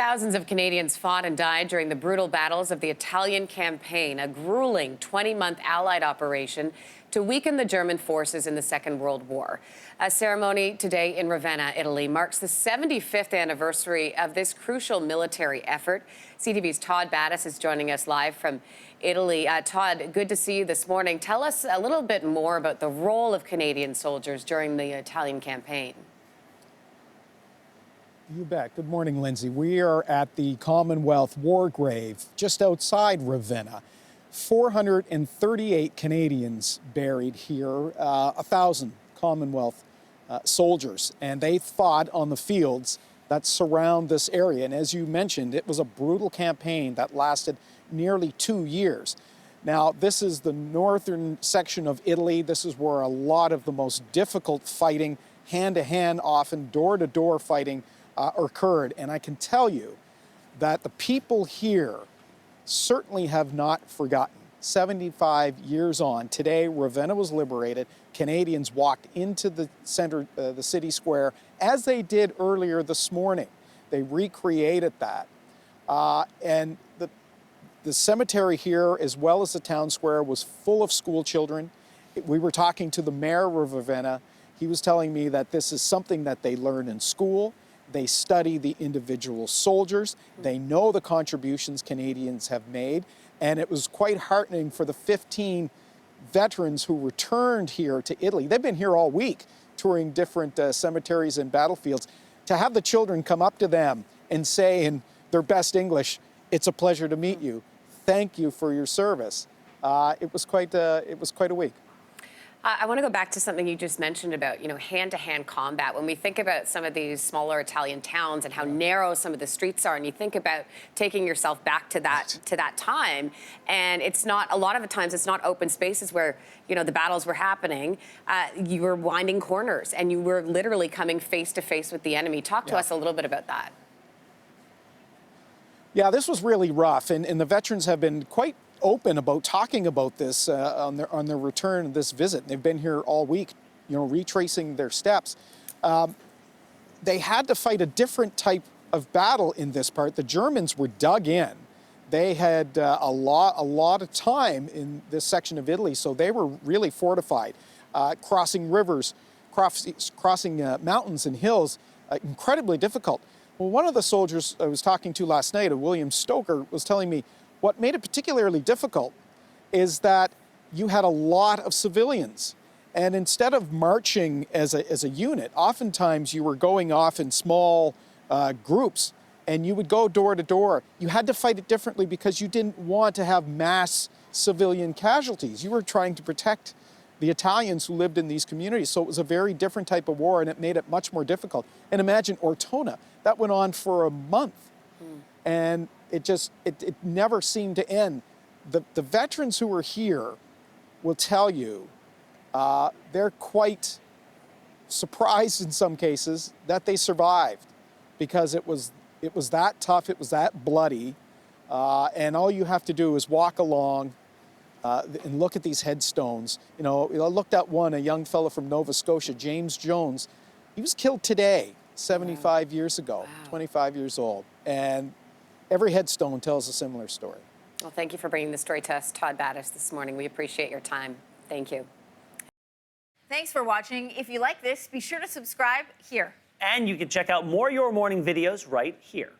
Thousands of Canadians fought and died during the brutal battles of the Italian Campaign, a grueling 20-month Allied operation to weaken the German forces in the Second World War. A ceremony today in Ravenna, Italy, marks the 75th anniversary of this crucial military effort. CTV's Todd Battis is joining us live from Italy. Todd, good to see you this morning. Tell us a little bit more about the role of Canadian soldiers during the Italian Campaign. You bet. Good morning, Lindsey. We are at the Commonwealth War Grave just outside Ravenna. 438 Canadians buried here, 1,000 Commonwealth soldiers, and they fought on the fields that surround this area. And as you mentioned, it was a brutal campaign that lasted nearly 2 years. Now, this is the northern section of Italy. This is where a lot of the most difficult fighting, hand-to-hand, often door-to-door fighting occurred. And I can tell you that the people here certainly have not forgotten. 75 years on, today Ravenna was liberated. Canadians walked into the center, the city square, as they did earlier this morning. They recreated that. And the cemetery here, as well as the town square, was full of school children. We were talking to the mayor of Ravenna. He was telling me that this is something that they learn in school. They study the individual soldiers. They know the contributions Canadians have made. And it was quite heartening for the 15 veterans who returned here to Italy. They've been here all week touring different cemeteries and battlefields. To have the children come up to them and say in their best English, "It's a pleasure to meet you. Thank you for your service." It was quite a week. I want to go back to something you just mentioned about, hand-to-hand combat. When we think about some of these smaller Italian towns and how narrow some of the streets are, and you think about taking yourself back to that time, and it's not, a lot of the times it's not open spaces where, the battles were happening. You were winding corners and you were literally coming face to face with the enemy. Talk to us a little bit about that. Yeah, this was really rough, and the veterans have been quite open about talking about this on their return of this visit. They've been here all week, retracing their steps. They had to fight a different type of battle in this part. The Germans were dug in. They had a lot of time in this section of Italy, so they were really fortified, crossing rivers, crossing mountains and hills, incredibly difficult. Well, one of the soldiers I was talking to last night, William Stoker, was telling me what made it particularly difficult is that you had a lot of civilians. And instead of marching as a unit, oftentimes you were going off in small groups and you would go door to door. You had to fight it differently because you didn't want to have mass civilian casualties. You were trying to protect the Italians who lived in these communities. So it was a very different type of war, and it made it much more difficult. And imagine Ortona, that went on for a month. And it never seemed to end. The veterans who were here will tell you they're quite surprised in some cases that they survived, because it was that tough, it was that bloody, and all you have to do is walk along and look at these headstones. I looked at one, a young fellow from Nova Scotia, James Jones. He was killed today, 75 years ago, 25 years old, and every headstone tells a similar story. Well, thank you for bringing the story to us, Todd Battis, this morning. We appreciate your time. Thank you. Thanks for watching. If you like this, be sure to subscribe here. And you can check out more Your Morning videos right here.